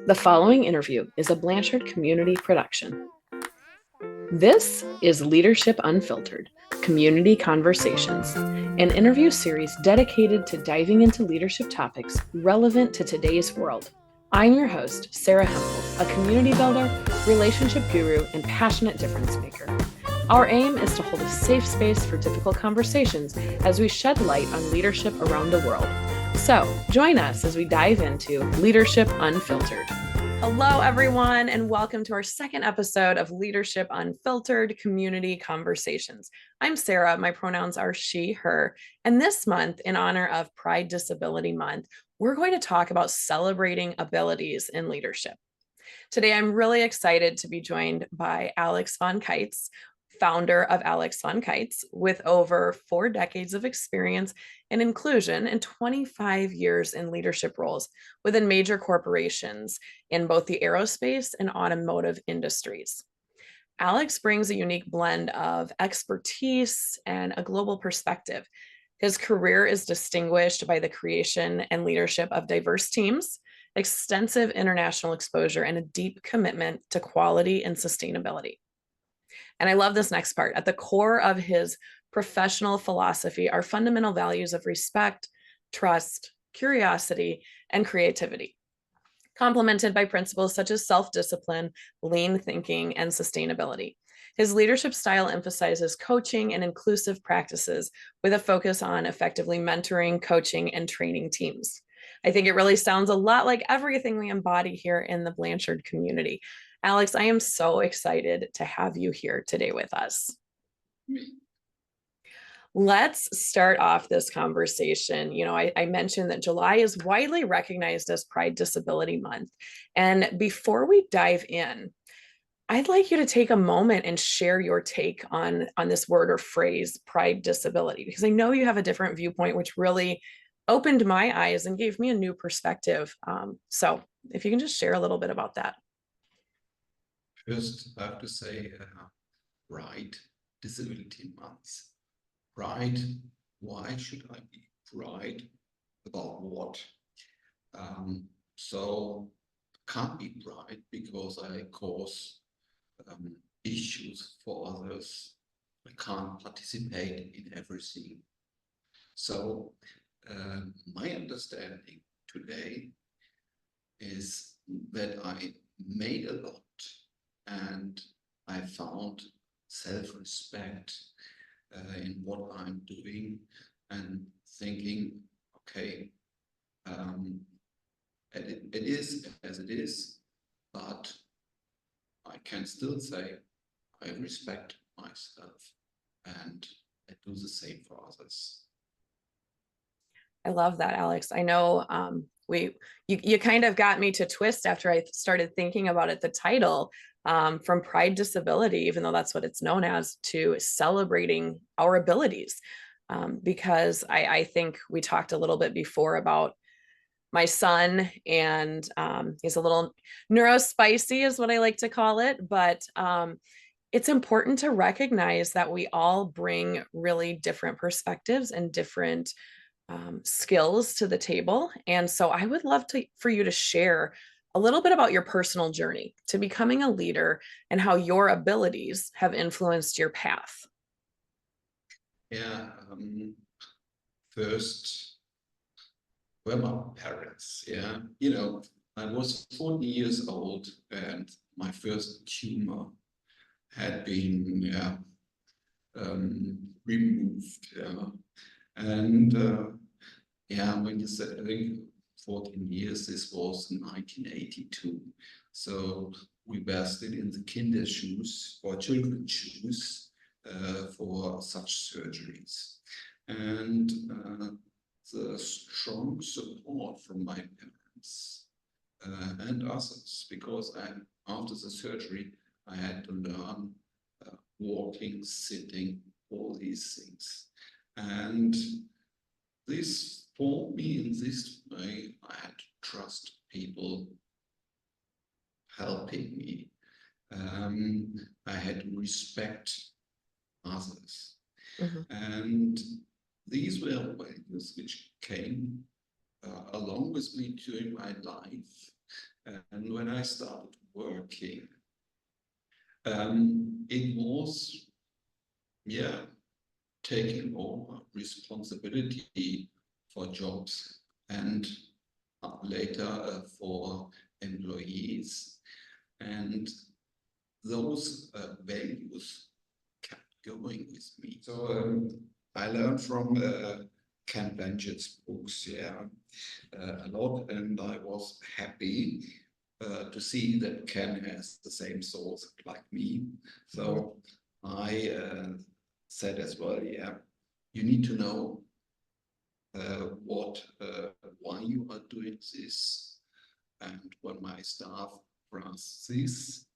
The following interview is a Blanchard community production. This is Leadership Unfiltered, Community Conversations, an interview series dedicated to diving into leadership topics relevant to today's world. I'm your host, Sarah Hempel, a community builder, relationship guru, and passionate difference maker. Our aim is to hold a safe space for difficult conversations as we shed light on leadership around the world. So, join us as we dive into Leadership Unfiltered. Hello, everyone, and welcome to our second episode of Leadership Unfiltered Community Conversations. I'm Sarah. My pronouns are she, her. And this month, in honor of Pride Disability Month, we're going to talk about celebrating abilities in leadership. Today, I'm really excited to be joined by Alex von Keitz, founder of Alex von Keitz, with over 4 decades of experience in inclusion and 25 years in leadership roles within major corporations in both the aerospace and automotive industries. Alex brings a unique blend of expertise and a global perspective. His career is distinguished by the creation and leadership of diverse teams, extensive international exposure, and a deep commitment to quality and sustainability. And I love this next part. At the core of his professional philosophy are fundamental values of respect, trust, curiosity, and creativity, complemented by principles such as self-discipline, lean thinking, and sustainability. His leadership style emphasizes coaching and inclusive practices with a focus on effectively mentoring, coaching, and training teams. I think it really sounds a lot like everything we embody here in the Blanchard community. Alex, I am so excited to have you here today with us. Let's start off this conversation. I mentioned that July is widely recognized as Pride Disability Month. And before we dive in, I'd like you to take a moment and share your take on this word or phrase, pride disability, because I know you have a different viewpoint, which really opened my eyes and gave me a new perspective. So if you can just share a little bit about that. First, I have to say, Pride Disability Month. Pride, why should I be pride about what? So can't be pride because I cause issues for others. I can't participate in everything. So my understanding today is that I made a lot and I found self-respect in what I'm doing and thinking, okay, it is as it is, but I can still say I respect myself and I do the same for others. I love that, Alex. I know you kind of got me to twist after I started thinking about it. The title from Pride Disability, even though that's what it's known as, to celebrating our abilities. Because I think we talked a little bit before about my son, and he's a little neurospicy is what I like to call it. But it's important to recognize that we all bring really different perspectives and different skills to the table. And so I would love for you to share a little bit about your personal journey to becoming a leader and how your abilities have influenced your path. Yeah, first, were my parents. Yeah, I was 40 years old and my first tumor had been removed. Yeah. And when you said, I think 14 years, this was 1982. So we were still in the kinder shoes or children's shoes for such surgeries. And the strong support from my parents and others, because after the surgery, I had to learn walking, sitting, all these things. And this formed me in this way. I had to trust people helping me. I had to respect others. Mm-hmm. And these were values which came along with me during my life. And And when I started working, it was, yeah, taking over responsibility for jobs and later for employees. And those values kept going with me. So I learned from Ken Blanchett's books, a lot, and I was happy to see that Ken has the same source like me. So I said as well, you need to know why you are doing this. And when my staff grasped this,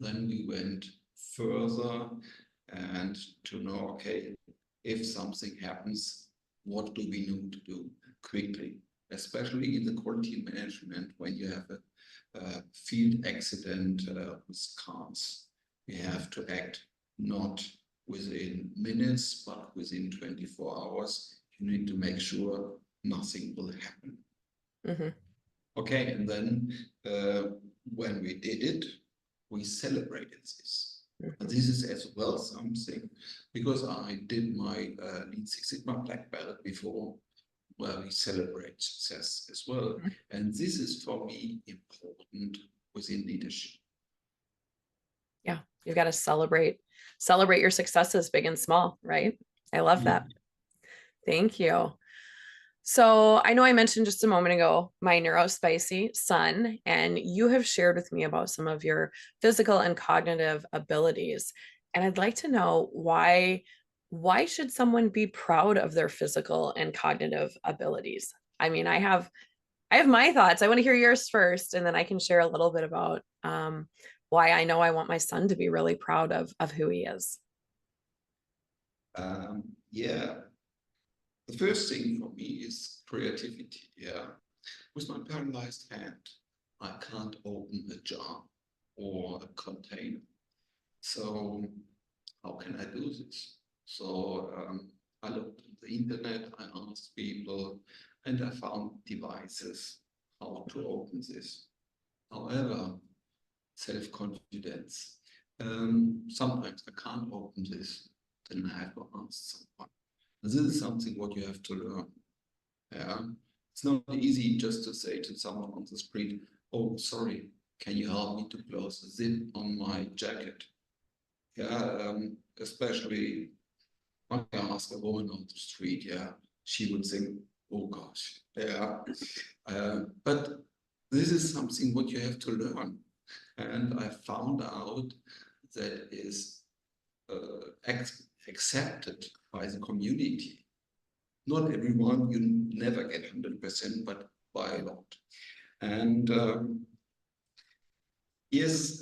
then we went further and to know, okay, if something happens, what do we need to do quickly? Especially in the quality management, when you have a field accident with cars, we have to act not within minutes, but within 24 hours. You need to make sure nothing will happen. Mm-hmm. Okay, and then when we did it, we celebrated this. Mm-hmm. And this is as well something, because I did my Lean Six Sigma Black Belt before, where we celebrate success as well. Mm-hmm. And this is for me important within leadership. Yeah, you've got to celebrate your successes, big and small, right? I love that. Thank you. So I know I mentioned just a moment ago my neurospicy son, and you have shared with me about some of your physical and cognitive abilities. And I'd like to know why should someone be proud of their physical and cognitive abilities? I mean, I have my thoughts. I want to hear yours first, and then I can share a little bit about why I know I want my son to be really proud of who he is. The first thing for me is creativity. With my paralyzed hand, I can't open a jar or a container. So how can I do this? So I looked at the internet, I asked people, and I found devices how to open this. However, self-confidence. Sometimes I can't open this, then I have to ask someone. This is something what you have to learn. It's not easy just to say to someone on the street, oh, sorry, can you help me to close the zip on my jacket? Especially when I ask a woman on the street, she would think, oh gosh, but this is something what you have to learn. And I found out that is accepted by the community. Not everyone, you never get 100%, but by a lot. And yes,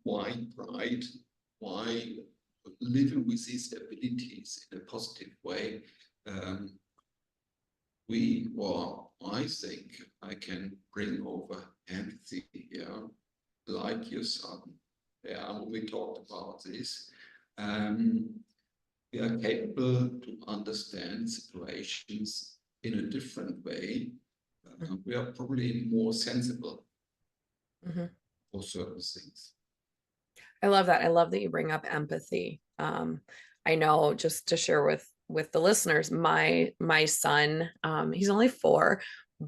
why pride? Why living with these abilities in a positive way? I think I can bring over empathy, like your son. We talked about this. We are capable to understand situations in a different way. We are probably more sensible for certain things. I love that. I love that you bring up empathy. I know, just to share with the listeners, my son, he's only 4,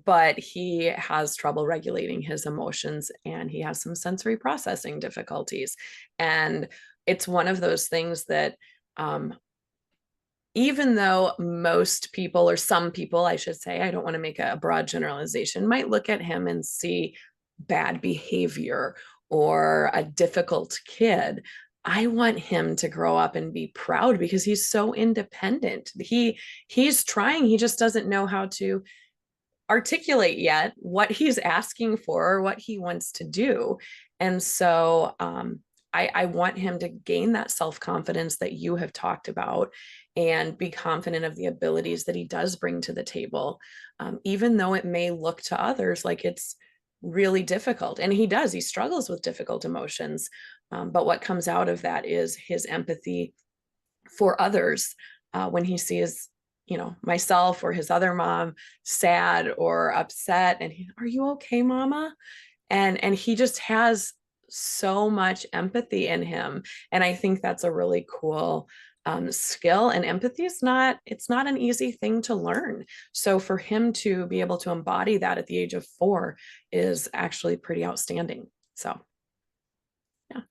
but he has trouble regulating his emotions, and he has some sensory processing difficulties. And it's one of those things that even though most people, or some people, I should say, I don't want to make a broad generalization, might look at him and see bad behavior or a difficult kid, I want him to grow up and be proud because he's so independent. He's trying, he just doesn't know how to articulate yet what he's asking for or what he wants to do. And so I want him to gain that self-confidence that you have talked about and be confident of the abilities that he does bring to the table, even though it may look to others like it's really difficult. And he struggles with difficult emotions. But what comes out of that is his empathy for others when he sees myself or his other mom sad or upset, and are you okay, mama? And he just has so much empathy in him. And I think that's a really cool skill. And empathy is it's not an easy thing to learn. So for him to be able to embody that at the age of 4 is actually pretty outstanding. So yeah.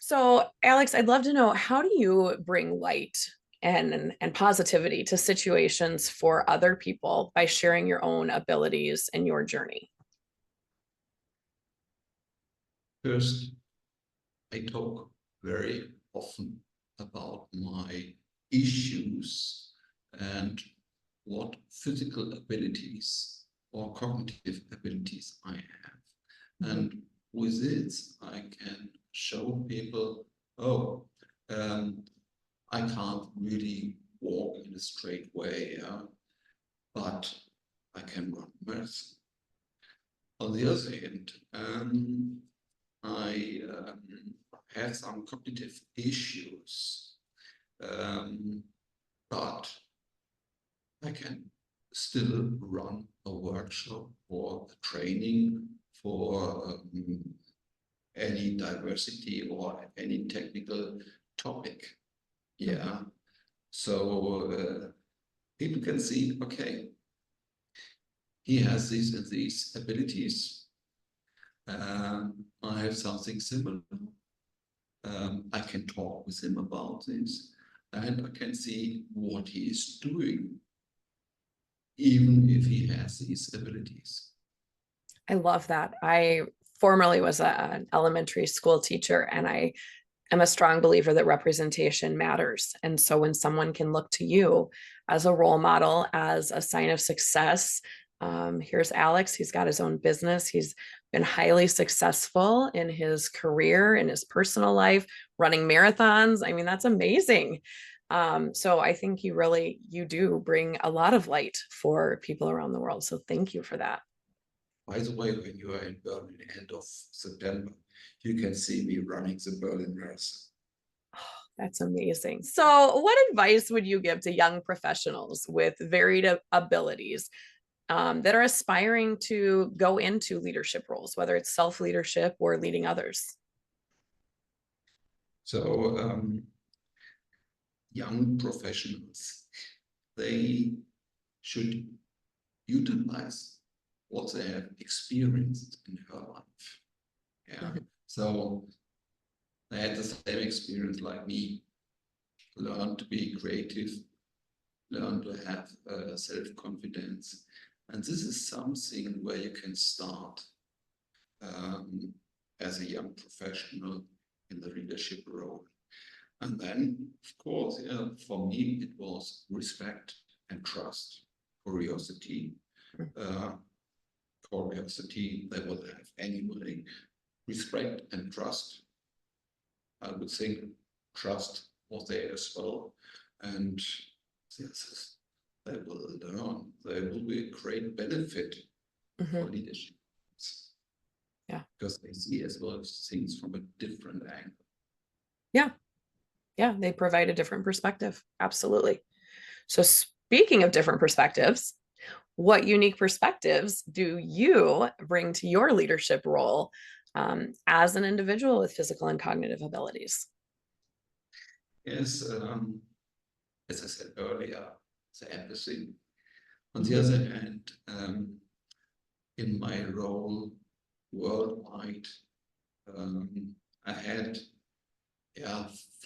So Alex, I'd love to know, how do you bring light and positivity to situations for other people by sharing your own abilities and your journey? First, I talk very often about my issues and what physical abilities or cognitive abilities I have. And with it, I can show people, oh, I can't really walk in a straight way, but I can run a marathon. On the other hand, I had some cognitive issues, but I can still run a workshop or a training for any diversity or any technical topic. Yeah. So people can see, okay, he has these and these abilities. I have something similar. I can talk with him about this, and I can see what he is doing, even if he has these abilities. I love that. I formerly was an elementary school teacher, and I am a strong believer that representation matters. And so when someone can look to you as a role model, as a sign of success, here's Alex, he's got his own business. He's been highly successful in his career, in his personal life, running marathons. I mean, that's amazing. So I think you do bring a lot of light for people around the world. So thank you for that. By the way, when you are in Berlin end of September, you can see me running the Berlin Marathon. That's amazing. So what advice would you give to young professionals with varied abilities that are aspiring to go into leadership roles, whether it's self-leadership or leading others? So young professionals, they should utilize what they have experienced in her life. Yeah. So they had the same experience like me. Learn to be creative, learn to have self-confidence. And this is something where you can start as a young professional in the leadership role. And then, of course, for me, it was respect and trust, curiosity. Curiosity they will have anyway. Respect and trust. I would think trust was there as well. And yes, they will learn. They will be a great benefit for leadership. Yeah. Because they see as well things from a different angle. Yeah. Yeah. They provide a different perspective. Absolutely. So speaking of different perspectives, what unique perspectives do you bring to your leadership role as an individual with physical and cognitive abilities? Yes, as I said earlier, the empathy. On the other hand, in my role worldwide, I had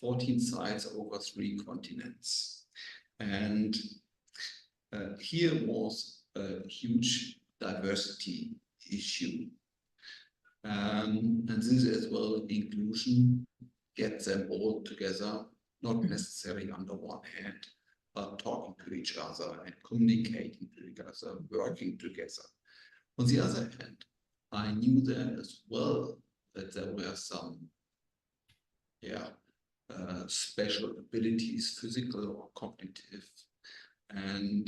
14 sites over 3 continents. And here was a huge diversity issue. And this as well, inclusion, get them all together, not necessarily under one hand, but talking to each other and communicating to each other, working together. On the other hand, I knew then as well that there were some special abilities, physical or cognitive. And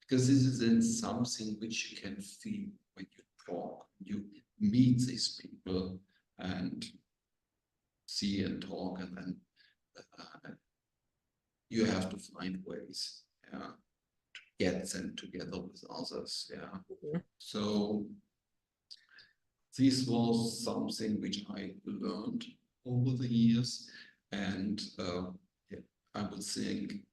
because this is then something which you can feel when you talk, you meet these people and see and talk, and then you have to find ways. others. Yeah. Mhm. So this was something which I learned over the years, and yeah, I would think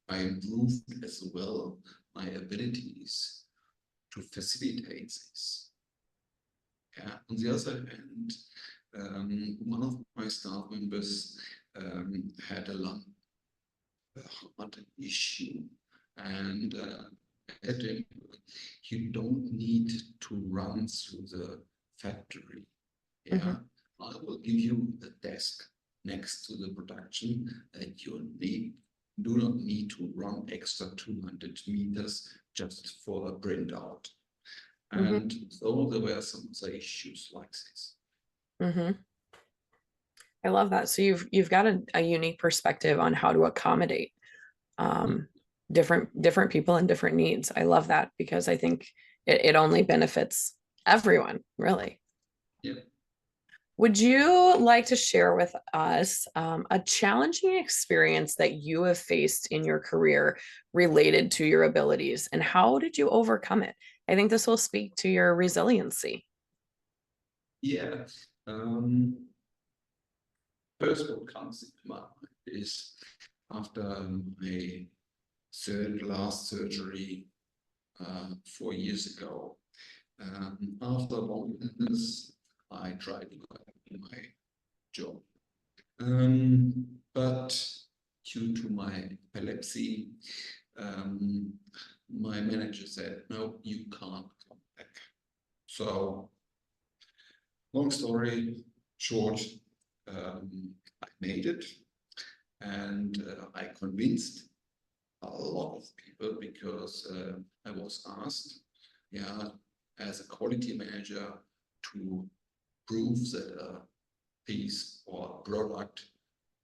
I improved as well my abilities to facilitate this. Yeah. On the other hand, one of my staff members had a lung heart issue, and I told him, you don't need to run through the factory. Yeah, I will give you a desk next to the production that you do not need to run extra 200 meters just for a printout. And so there were some other issues like this. Mhm. I love that. So you've got a unique perspective on how to accommodate um, different people and different needs. I love that because I think it only benefits everyone, really. Yeah. Would you like to share with us a challenging experience that you have faced in your career related to your abilities, and how did you overcome it? I think this will speak to your resiliency. Yeah. First, what comes into my mind is after my last surgery 4 years ago. After long illness, I tried to go back to my job. But due to my epilepsy, my manager said, no, you can't come back. So, long story short, I made it, and I convinced a lot of people because I was asked, yeah, as a quality manager to prove that a piece or product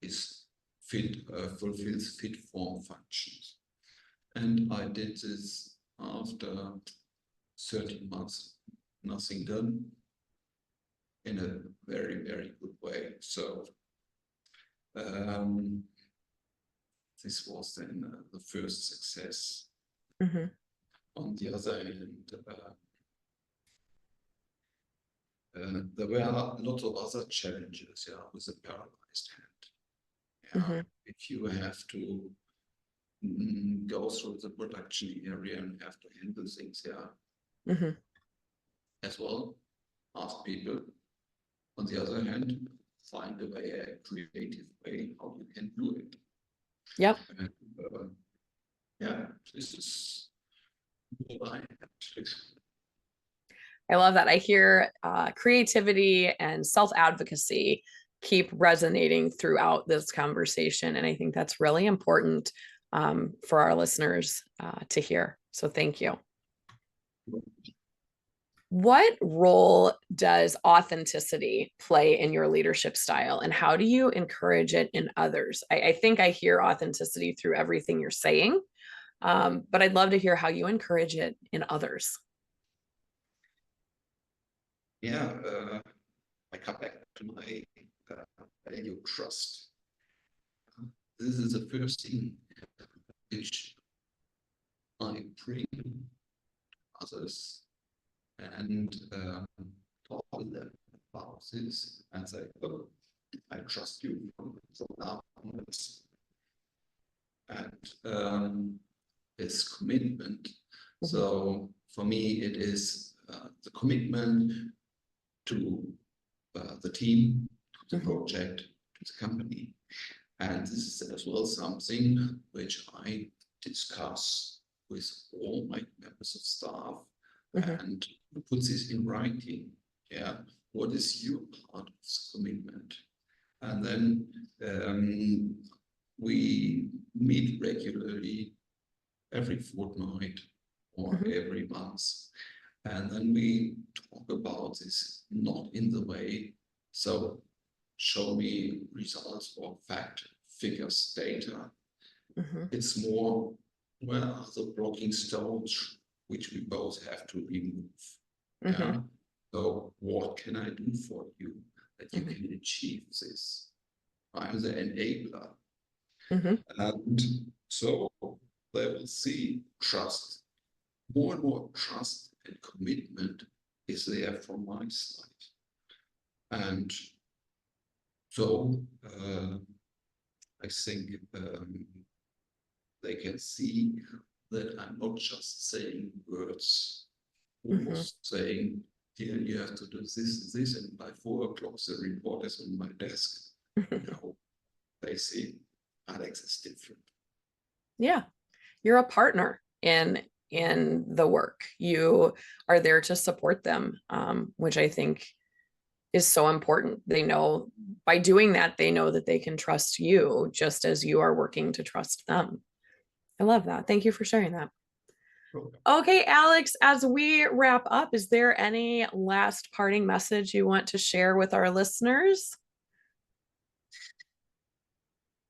is fulfills fit form functions. And I did this after 13 months, nothing done, in a very, very good way. So this was then the first success. Mm-hmm. On the other hand, there were lots of other challenges, yeah, with a paralyzed hand. Yeah, Mm-hmm. if you have to go through the production area and have to handle things, yeah, Mm-hmm. as well, ask people. On the other hand, find a way, a creative way how you can do it. Yep. And, yeah, this is what I had. I love that. I hear creativity and self-advocacy keep resonating throughout this conversation. And I think that's really important for our listeners to hear. So thank you. What role does authenticity play in your leadership style, and how do you encourage it in others? I think I hear authenticity through everything you're saying, but I'd love to hear how you encourage it in others. Yeah, I come back to my value trust. This is the first thing which I bring others and talk with them about this and say, oh, I trust you from now onwards. And it's commitment. Mm-hmm. So for me, it is the commitment to the team, to the project, to the company. And this is as well something which I discuss with all my members of staff and put this in writing. Yeah, what is your part of this commitment? And then we meet regularly every fortnight or every month. And then we talk about this, not in the way, so show me results or fact, figures, data. It's more, where are the blocking stones which we both have to remove? Yeah. So what can I do for you that you can achieve this? I'm the enabler. And so they will see trust more and more trust and commitment is there from my side. And so I think they can see that I'm not just saying words, almost saying, here you have to do this, and by 4 o'clock the report is on my desk. No, they see Alex is different. Yeah, you're a partner in the work. You are there to support them, which I think is so important. They know by doing that, they know that they can trust you just as you are working to trust them. I love that. Thank you for sharing that. Okay, Alex, as we wrap up, is there any last parting message you want to share with our listeners?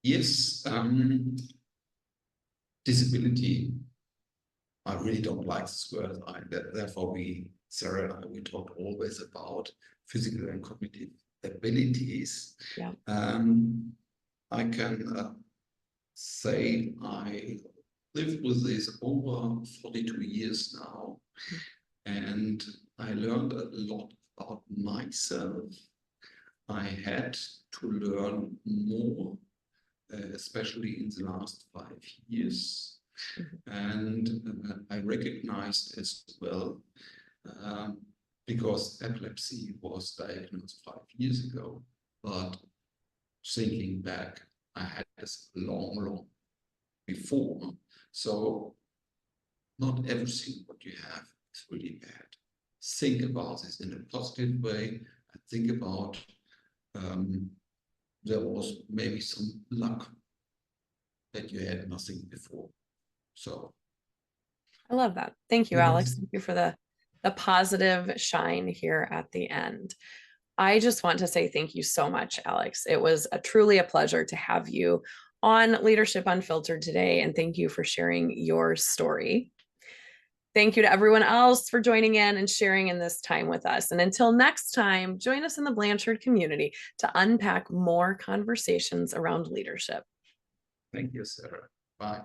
Yes, disability. I really don't like this word. Therefore, Sarah and I, we talk always about physical and cognitive abilities. Yeah. I can say I lived with this over 42 years now, and I learned a lot about myself. I had to learn more, especially in the last 5 years. And I recognized as well, because epilepsy was diagnosed 5 years ago, but thinking back, I had this long before. So not everything what you have is really bad. Think about this in a positive way, and think about there was maybe some luck that you had nothing before. So I love that. Thank you, Alex. Thank you for the positive shine here at the end. I just want to say thank you so much, Alex. It was truly a pleasure to have you on Leadership Unfiltered today, and thank you for sharing your story. Thank you to everyone else for joining in and sharing in this time with us. And until next time, join us in the Blanchard community to unpack more conversations around leadership. thank you, Sarah. Bye.